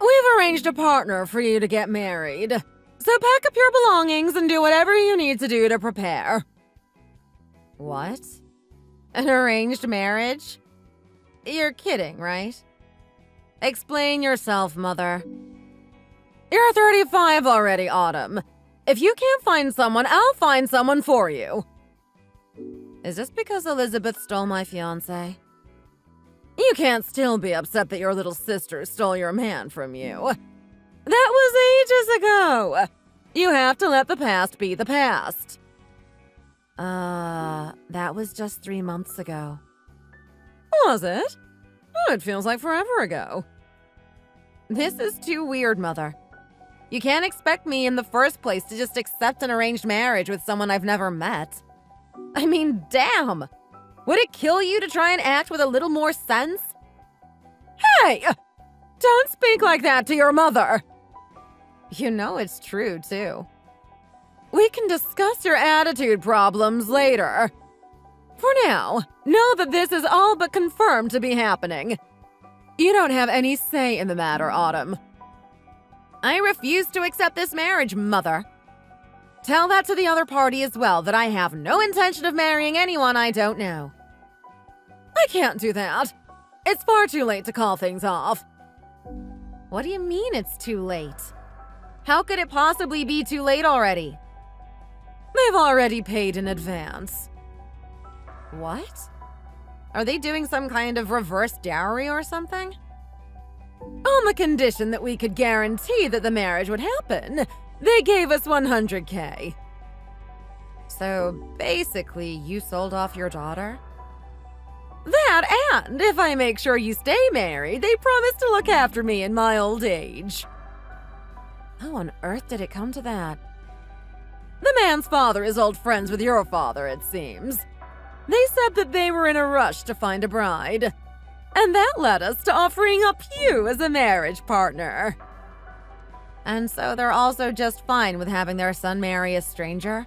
We've arranged a partner for you to get married. So pack up your belongings and do whatever you need to do to prepare. What? An arranged marriage? You're kidding, right? Explain yourself, Mother. You're 35 already, Autumn. If you can't find someone, I'll find someone for you. Is this because Elizabeth stole my fiance? You can't still be upset that your little sister stole your man from you. That was ages ago. You have to let the past be the past. That was just 3 months ago. Was it? Oh, it feels like forever ago. This is too weird, Mother. You can't expect me in the first place to just accept an arranged marriage with someone I've never met. I mean, damn! Would it kill you to try and act with a little more sense? Hey! Don't speak like that to your mother! You know it's true, too. We can discuss your attitude problems later. For now, know that this is all but confirmed to be happening. You don't have any say in the matter, Autumn. I refuse to accept this marriage, Mother. Tell that to the other party as well, that I have no intention of marrying anyone I don't know. I can't do that. It's far too late to call things off. What do you mean it's too late? How could it possibly be too late already? They've already paid in advance. What? Are they doing some kind of reverse dowry or something? On the condition that we could guarantee that the marriage would happen, they gave us 100K. So basically, you sold off your daughter? That, and if I make sure you stay married, they promise to look after me in my old age. How on earth did it come to that? The man's father is old friends with your father, it seems. They said that they were in a rush to find a bride. And that led us to offering up you as a marriage partner. And so they're also just fine with having their son marry a stranger?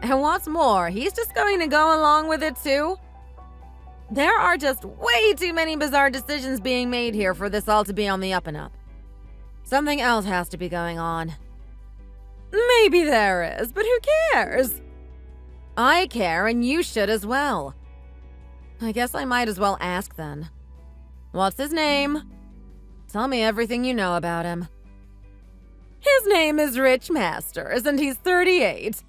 And what's more, he's just going to go along with it too? There are just way too many bizarre decisions being made here for this all to be on the up and up. Something else has to be going on. Maybe there is, but who cares? I care, and you should as well. I guess I might as well ask then. What's his name? Tell me everything you know about him. His name is Rich Masters, and he's 38.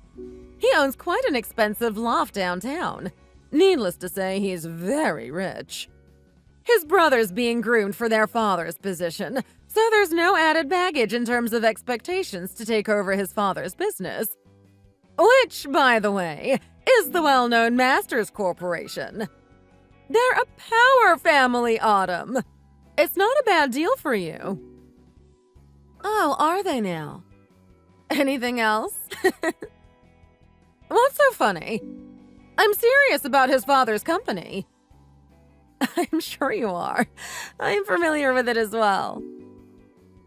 He owns quite an expensive loft downtown. Needless to say, he's very rich. His brother's being groomed for their father's position, so there's no added baggage in terms of expectations to take over his father's business. Which, by the way, is the well-known Masters Corporation. They're a power family, Autumn. It's not a bad deal for you. Oh, are they now? Anything else? What's so funny? I'm serious about his father's company. I'm sure you are. I'm familiar with it as well.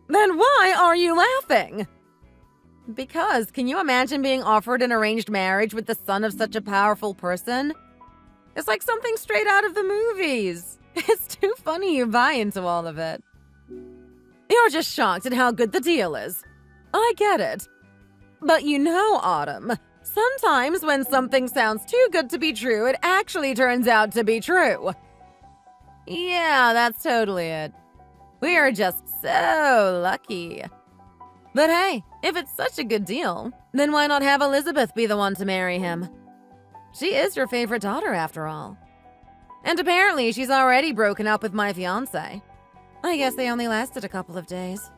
Then why are you laughing? Because, can you imagine being offered an arranged marriage with the son of such a powerful person? It's like something straight out of the movies. It's too funny you buy into all of it. You're just shocked at how good the deal is. I get it. But you know, Autumn, sometimes when something sounds too good to be true, it actually turns out to be true. Yeah, that's totally it. We are just so lucky. But hey, if it's such a good deal, then why not have Elizabeth be the one to marry him? She is your favorite daughter, after all. And apparently she's already broken up with my fiance. I guess they only lasted a couple of days.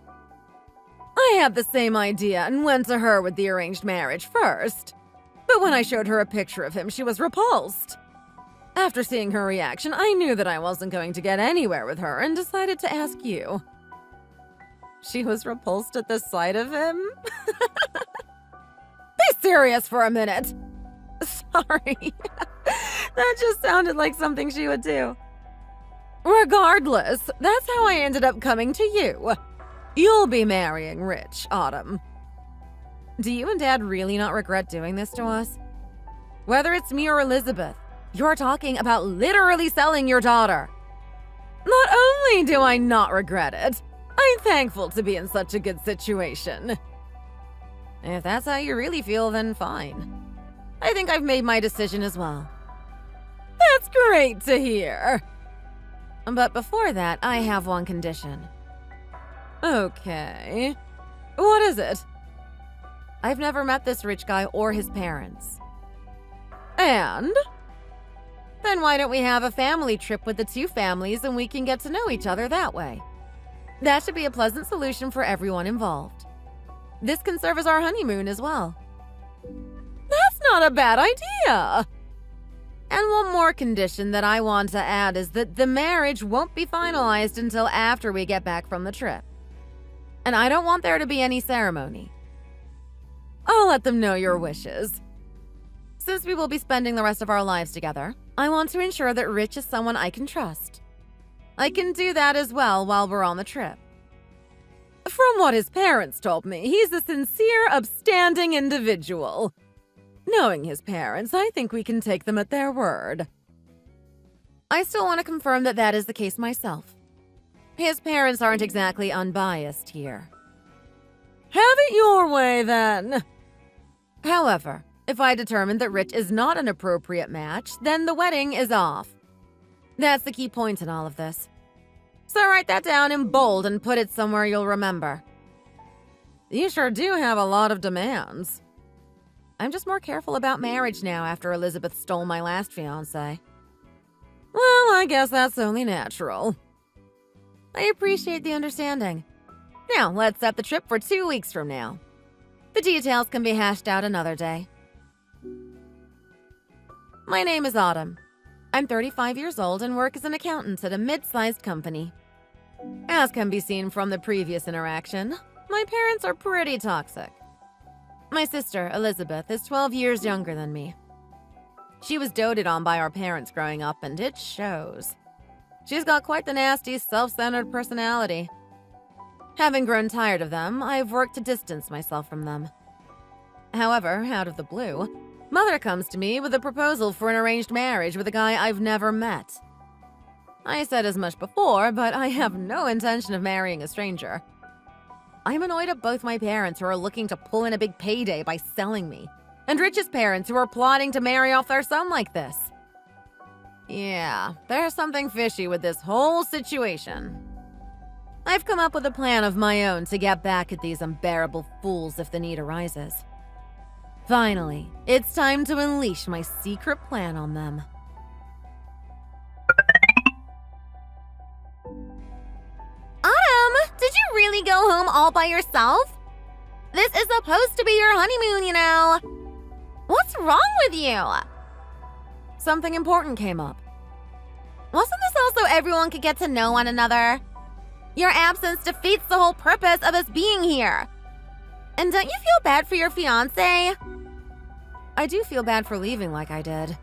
I had the same idea and went to her with the arranged marriage first. But when I showed her a picture of him, she was repulsed. After seeing her reaction, I knew that I wasn't going to get anywhere with her and decided to ask you. She was repulsed at the sight of him? Be serious for a minute. Sorry. That just sounded like something she would do. Regardless, that's how I ended up coming to you. You'll be marrying Rich, Autumn. Do you and Dad really not regret doing this to us? Whether it's me or Elizabeth, you're talking about literally selling your daughter. Not only do I not regret it, I'm thankful to be in such a good situation. If that's how you really feel, then fine. I think I've made my decision as well. That's great to hear. But before that, I have one condition. Okay. What is it? I've never met this rich guy or his parents. And? Then why don't we have a family trip with the two families and we can get to know each other that way? That should be a pleasant solution for everyone involved. This can serve as our honeymoon as well. That's not a bad idea! And one more condition that I want to add is that the marriage won't be finalized until after we get back from the trip. And I don't want there to be any ceremony. I'll let them know your wishes. Since we will be spending the rest of our lives together, I want to ensure that Rich is someone I can trust. I can do that as well while we're on the trip. From what his parents told me, he's a sincere, upstanding individual. Knowing his parents, I think we can take them at their word. I still want to confirm that that is the case myself. His parents aren't exactly unbiased here. Have it your way, then. However, if I determine that Rich is not an appropriate match, then the wedding is off. That's the key point in all of this. So write that down in bold and put it somewhere you'll remember. You sure do have a lot of demands. I'm just more careful about marriage now after Elizabeth stole my last fiance. Well, I guess that's only natural. I appreciate the understanding. Now, let's set the trip for 2 weeks from now. The details can be hashed out another day. My name is Autumn. I'm 35 years old and work as an accountant at a mid-sized company. As can be seen from the previous interaction, my parents are pretty toxic. My sister, Elizabeth, is 12 years younger than me. She was doted on by our parents growing up, and it shows. She's got quite the nasty, self-centered personality. Having grown tired of them, I've worked to distance myself from them. However, out of the blue, Mother comes to me with a proposal for an arranged marriage with a guy I've never met. I said as much before, but I have no intention of marrying a stranger. I'm annoyed at both my parents who are looking to pull in a big payday by selling me, and Rich's parents who are plotting to marry off their son like this. Yeah, there's something fishy with this whole situation. I've come up with a plan of my own to get back at these unbearable fools if the need arises. Finally, it's time to unleash my secret plan on them. Autumn, did you really go home all by yourself? This is supposed to be your honeymoon, you know. What's wrong with you? Something important came up. Wasn't this also everyone could get to know one another? Your absence defeats the whole purpose of us being here. And don't you feel bad for your fiance? I do feel bad for leaving like I did,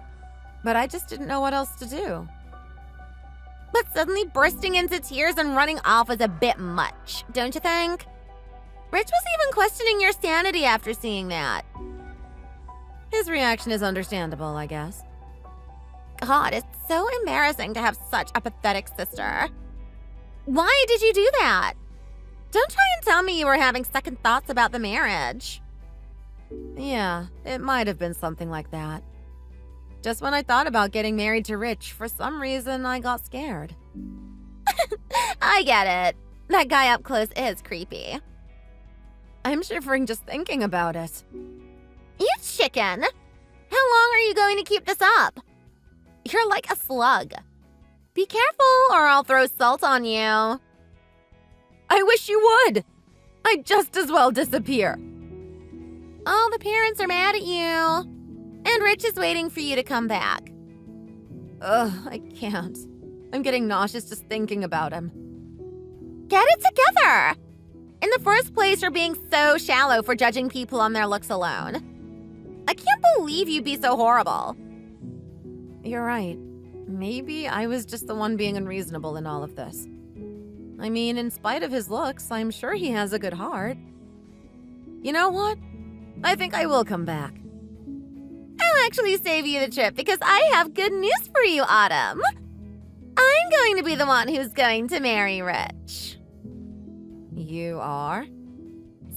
but I just didn't know what else to do. But suddenly bursting into tears and running off was a bit much, don't you think? Rich was even questioning your sanity after seeing that. His reaction is understandable, I guess. God, it's so embarrassing to have such a pathetic sister. Why did you do that? Don't try and tell me you were having second thoughts about the marriage. Yeah, it might have been something like that. Just when I thought about getting married to Rich, for some reason I got scared. I get it. That guy up close is creepy. I'm shivering just thinking about it. You chicken! How long are you going to keep this up? You're like a slug. Be careful or I'll throw salt on you. I wish you would! I'd just as well disappear. All the parents are mad at you. And Rich is waiting for you to come back. Ugh, I can't. I'm getting nauseous just thinking about him. Get it together! In the first place, you're being so shallow for judging people on their looks alone. I can't believe you'd be so horrible. You're right. Maybe I was just the one being unreasonable in all of this. I mean, in spite of his looks, I'm sure he has a good heart. You know what? I think I will come back. I'll actually save you the trip because I have good news for you, Autumn. I'm going to be the one who's going to marry Rich. You are?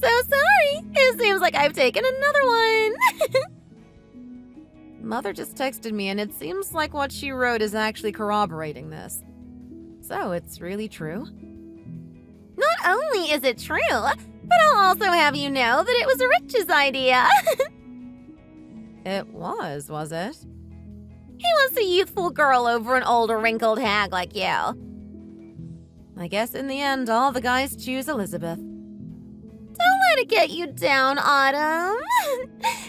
So sorry. It seems like I've taken another one. Mother just texted me, and it seems like what she wrote is actually corroborating this. So it's really true? Not only is it true, but I'll also have you know that it was Rich's idea. It was it? He wants a youthful girl over an older wrinkled hag like you. I guess in the end, all the guys choose Elizabeth. Don't let it get you down, Autumn.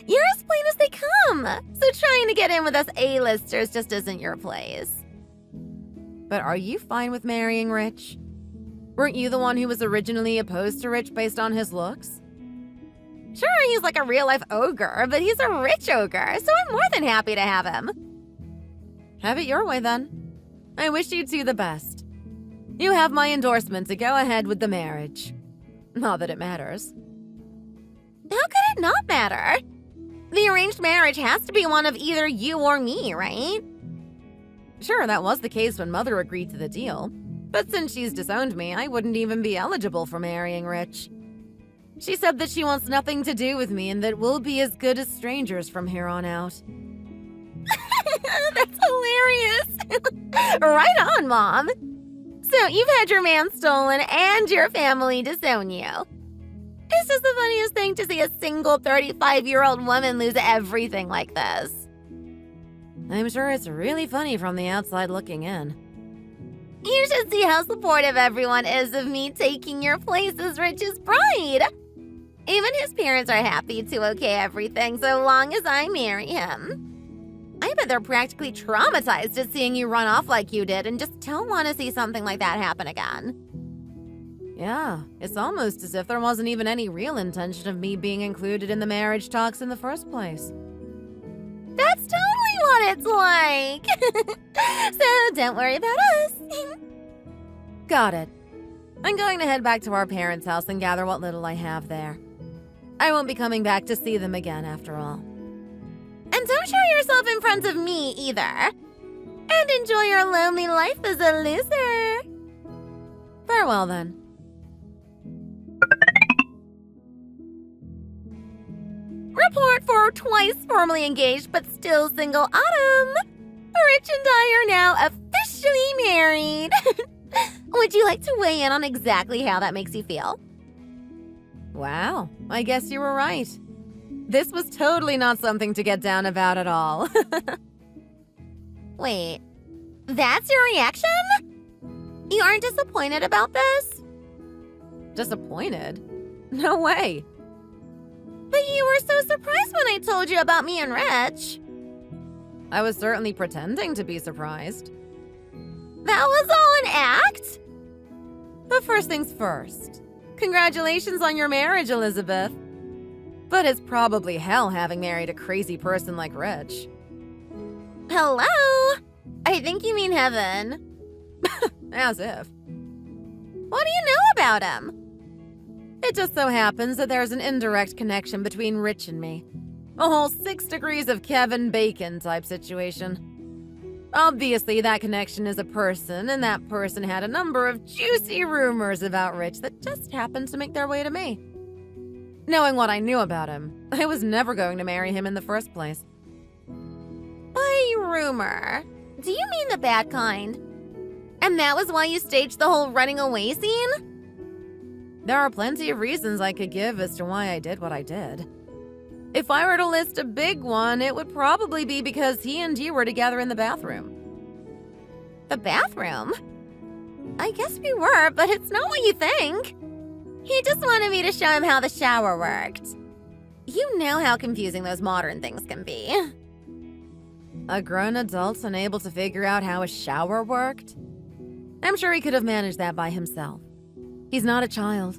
You're as plain as they come, so trying to get in with us A-listers just isn't your place. But are you fine with marrying Rich? Weren't you the one who was originally opposed to Rich based on his looks? Sure, he's like a real-life ogre, but he's a rich ogre, so I'm more than happy to have him. Have it your way, then. I wish you two the best. You have my endorsement to go ahead with the marriage. Not that it matters. How could it not matter? The arranged marriage has to be one of either you or me, right? Sure, that was the case when Mother agreed to the deal. But since she's disowned me, I wouldn't even be eligible for marrying Rich. She said that she wants nothing to do with me and that we'll be as good as strangers from here on out. That's hilarious. Right on, Mom. So you've had your man stolen and your family disown you. It's just the funniest thing to see a single 35-year-old woman lose everything like this. I'm sure it's really funny from the outside looking in. You should see how supportive everyone is of me taking your place as Rich's bride. Even his parents are happy to okay everything so long as I marry him. I bet they're practically traumatized at seeing you run off like you did and just don't want to see something like that happen again. Yeah, it's almost as if there wasn't even any real intention of me being included in the marriage talks in the first place. That's totally what it's like. So don't worry about us. Got it. I'm going to head back to our parents' house and gather what little I have there. I won't be coming back to see them again after all. And don't show yourself in front of me either. And enjoy your lonely life as a loser. Farewell then. Report for twice formally engaged but still single Autumn. Rich and I are now officially married. Would you like to weigh in on exactly how that makes you feel? Wow, I guess you were right. This was totally not something to get down about at all. Wait, that's your reaction? You aren't disappointed about this? Disappointed? No way. But you were so surprised when I told you about me and Rich. I was certainly pretending to be surprised. That was all an act? But first things first. Congratulations on your marriage, Elizabeth. But it's probably hell having married a crazy person like Rich. Hello? I think you mean heaven. As if. What do you know about him? It just so happens that there's an indirect connection between Rich and me. A whole 6 degrees of Kevin Bacon type situation. Obviously, that connection is a person, and that person had a number of juicy rumors about Rich that just happened to make their way to me. Knowing what I knew about him, I was never going to marry him in the first place. By rumor, do you mean the bad kind? And that was why you staged the whole running away scene? There are plenty of reasons I could give as to why I did what I did. If I were to list a big one, it would probably be because he and you were together in the bathroom. The bathroom? I guess we were, but it's not what you think. He just wanted me to show him how the shower worked. You know how confusing those modern things can be. A grown adult unable to figure out how a shower worked? I'm sure he could have managed that by himself. He's not a child.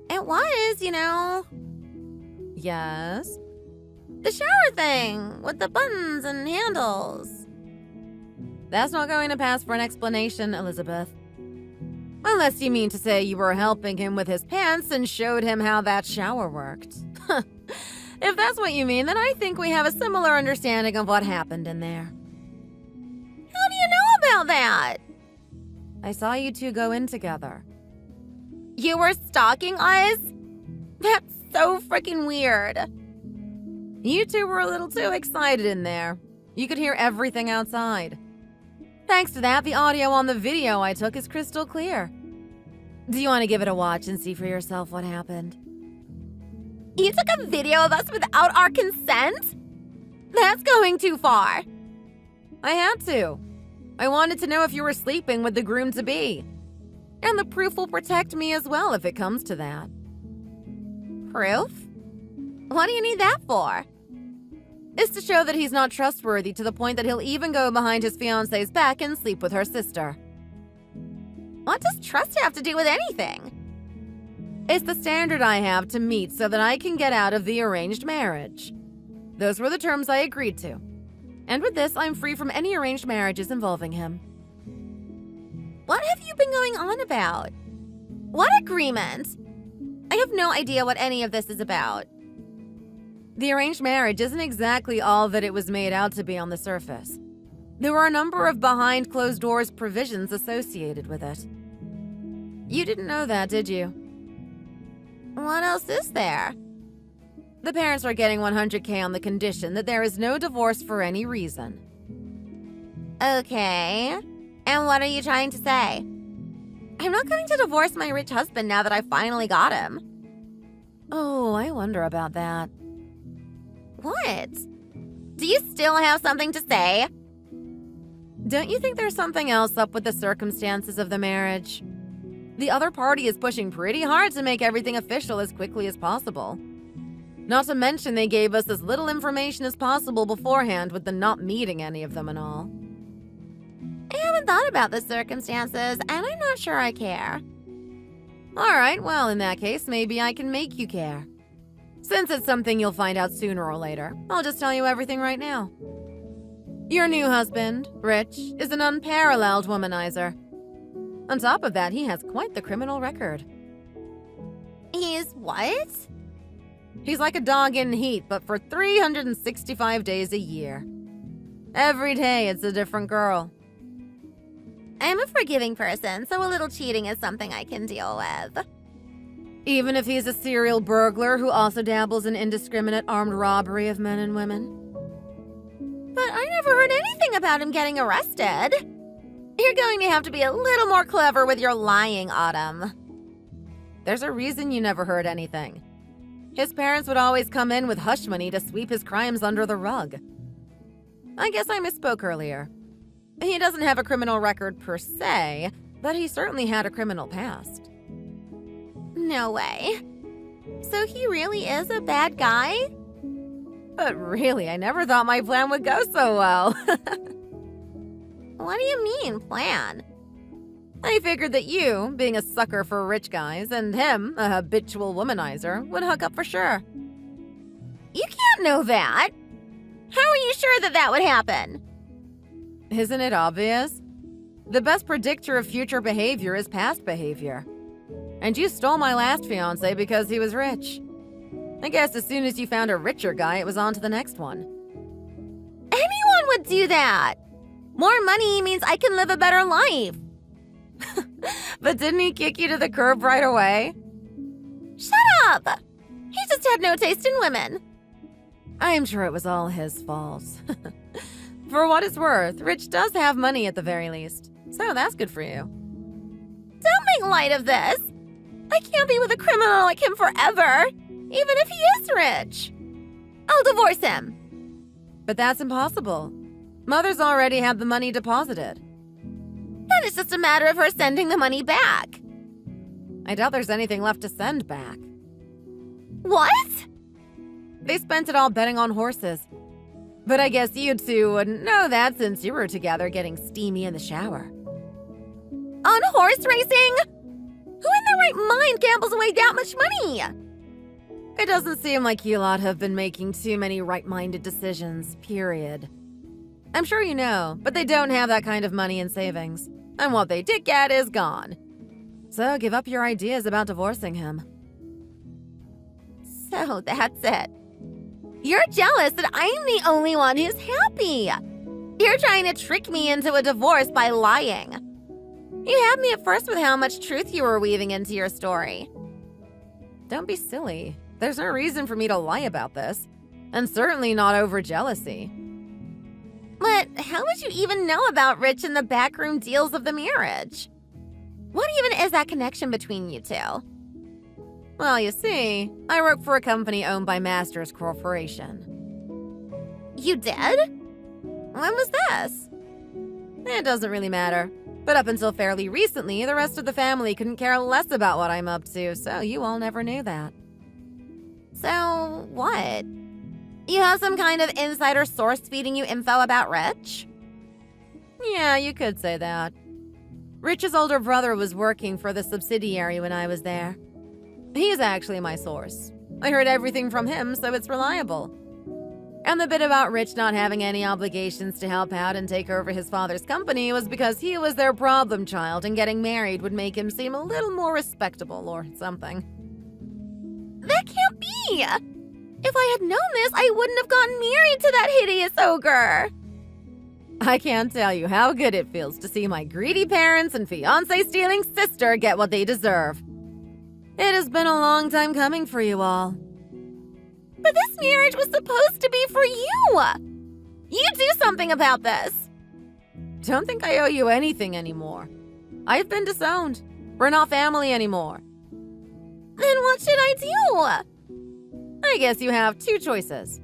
It was, you know. Yes? The shower thing, with the buttons and handles. That's not going to pass for an explanation, Elizabeth. Unless you mean to say you were helping him with his pants and showed him how that shower worked. If that's what you mean, then I think we have a similar understanding of what happened in there. How do you know about that? I saw you two go in together. You were stalking us? That's so freaking weird. You two were a little too excited in there. You could hear everything outside. Thanks to that, the audio on the video I took is crystal clear. Do you want to give it a watch and see for yourself what happened? You took a video of us without our consent? That's going too far. I had to. I wanted to know if you were sleeping with the groom-to-be. And the proof will protect me as well if it comes to that. Proof? What do you need that for? It's to show that he's not trustworthy to the point that he'll even go behind his fiance's back and sleep with her sister. What does trust have to do with anything? It's the standard I have to meet so that I can get out of the arranged marriage. Those were the terms I agreed to. And with this, I'm free from any arranged marriages involving him. What have you been going on about? What agreement? I have no idea what any of this is about. The arranged marriage isn't exactly all that it was made out to be on the surface. There were a number of behind closed doors provisions associated with it. You didn't know that, did you? What else is there? The parents are getting $100K on the condition that there is no divorce for any reason. Okay. And what are you trying to say? I'm not going to divorce my rich husband now that I finally got him. Oh, I wonder about that. What? Do you still have something to say? Don't you think there's something else up with the circumstances of the marriage? The other party is pushing pretty hard to make everything official as quickly as possible. Not to mention they gave us as little information as possible beforehand with the not meeting any of them and all. I haven't thought about the circumstances, and I'm not sure I care. Alright, well, in that case, maybe I can make you care. Since it's something you'll find out sooner or later, I'll just tell you everything right now. Your new husband, Rich, is an unparalleled womanizer. On top of that, he has quite the criminal record. He's what? He's like a dog in heat, but for 365 days a year. Every day, it's a different girl. I'm a forgiving person, so a little cheating is something I can deal with. Even if he's a serial burglar who also dabbles in indiscriminate armed robbery of men and women. But I never heard anything about him getting arrested. You're going to have to be a little more clever with your lying, Autumn. There's a reason you never heard anything. His parents would always come in with hush money to sweep his crimes under the rug. I guess I misspoke earlier. He doesn't have a criminal record per se, but he certainly had a criminal past. No way. So he really is a bad guy? But really, I never thought my plan would go so well. What do you mean, plan? I figured that you, being a sucker for rich guys, and him, a habitual womanizer, would hook up for sure. You can't know that. How are you sure that that would happen? Isn't it obvious? The best predictor of future behavior is past behavior. And you stole my last fiancé because he was rich. I guess as soon as you found a richer guy, it was on to the next one. Anyone would do that. More money means I can live a better life. But didn't he kick you to the curb right away? Shut up! He just had no taste in women. I am sure it was all his fault. For what it's worth, Rich does have money at the very least. So that's good for you. Don't make light of this. I can't be with a criminal like him forever, even if he is rich. I'll divorce him. But that's impossible. Mother's already had the money deposited. Then it's just a matter of her sending the money back. I doubt there's anything left to send back. What? They spent it all betting on horses. But I guess you two wouldn't know that since you were together getting steamy in the shower. On horse racing? Who in their right mind gambles away that much money? It doesn't seem like you lot have been making too many right-minded decisions, period. I'm sure you know, but they don't have that kind of money in savings. And what they did get is gone. So give up your ideas about divorcing him. So that's it. You're jealous that I'm the only one who's happy. You're trying to trick me into a divorce by lying. You had me at first with how much truth you were weaving into your story. Don't be silly. There's no reason for me to lie about this. And certainly not over jealousy. But how would you even know about Rich and the backroom deals of the marriage? What even is that connection between you two? Well, you see, I work for a company owned by Masters Corporation. You did? When was this? It doesn't really matter. But up until fairly recently, the rest of the family couldn't care less about what I'm up to, so you all never knew that. So, what? You have some kind of insider source feeding you info about Rich? Yeah, you could say that. Rich's older brother was working for the subsidiary when I was there. He's actually my source. I heard everything from him, so it's reliable. And the bit about Rich not having any obligations to help out and take over his father's company was because he was their problem child and getting married would make him seem a little more respectable or something. That can't be! If I had known this, I wouldn't have gotten married to that hideous ogre! I can't tell you how good it feels to see my greedy parents and fiance-stealing sister get what they deserve. It has been a long time coming for you all. But this marriage was supposed to be for you! You do something about this! Don't think I owe you anything anymore. I've been disowned. We're not family anymore. Then what should I do? I guess you have two choices.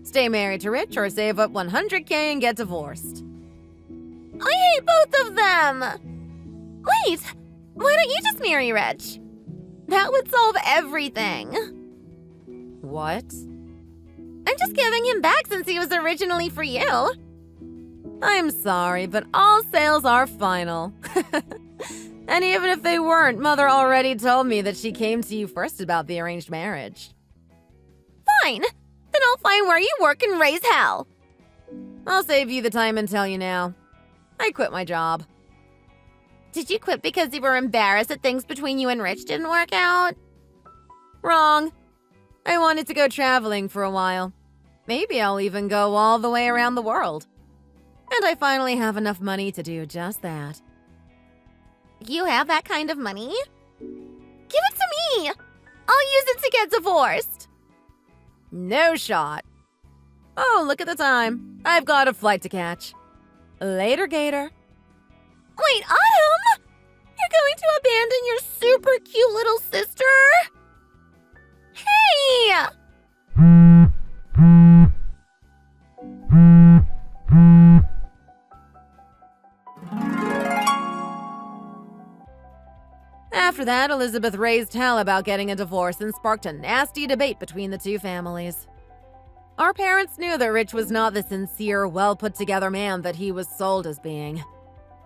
Stay married to Rich or save up $100K and get divorced. I hate both of them! Wait, why don't you just marry Rich? That would solve everything. What? I'm just giving him back since he was originally for you. I'm sorry, but all sales are final. And even if they weren't, Mother already told me that she came to you first about the arranged marriage. Fine. Then I'll find where you work and raise hell. I'll save you the time and tell you now. I quit my job. Did you quit because you were embarrassed that things between you and Rich didn't work out? Wrong. I wanted to go traveling for a while. Maybe I'll even go all the way around the world. And I finally have enough money to do just that. You have that kind of money? Give it to me! I'll use it to get divorced. No shot. Oh, look at the time. I've got a flight to catch. Later, Gator. Wait, Autumn! You're going to abandon your super cute little sister? Hey! After that, Elizabeth raised hell about getting a divorce and sparked a nasty debate between the two families. Our parents knew that Rich was not the sincere, well-put-together man that he was sold as being.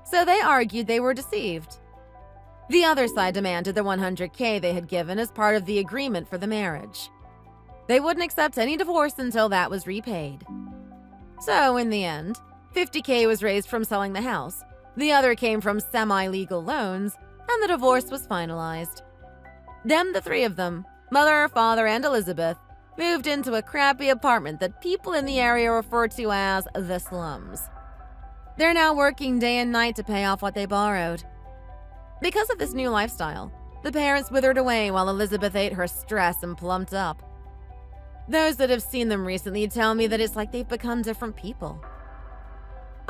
So they argued they were deceived. The other side demanded the $100K they had given as part of the agreement for the marriage. They wouldn't accept any divorce until that was repaid. So, in the end, $50K was raised from selling the house, the other came from semi-legal loans, and the divorce was finalized. Then the three of them, Mother, Father, and Elizabeth, moved into a crappy apartment that people in the area refer to as the slums. They're now working day and night to pay off what they borrowed. Because of this new lifestyle, the parents withered away while Elizabeth ate her stress and plumped up. Those that have seen them recently tell me that it's like they've become different people.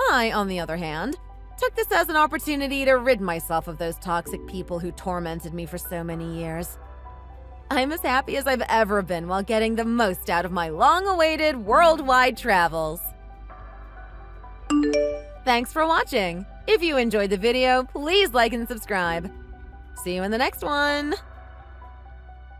I, on the other hand, took this as an opportunity to rid myself of those toxic people who tormented me for so many years. I'm as happy as I've ever been while getting the most out of my long-awaited worldwide travels. Thanks for watching. If you enjoyed the video, please like and subscribe. See you in the next one.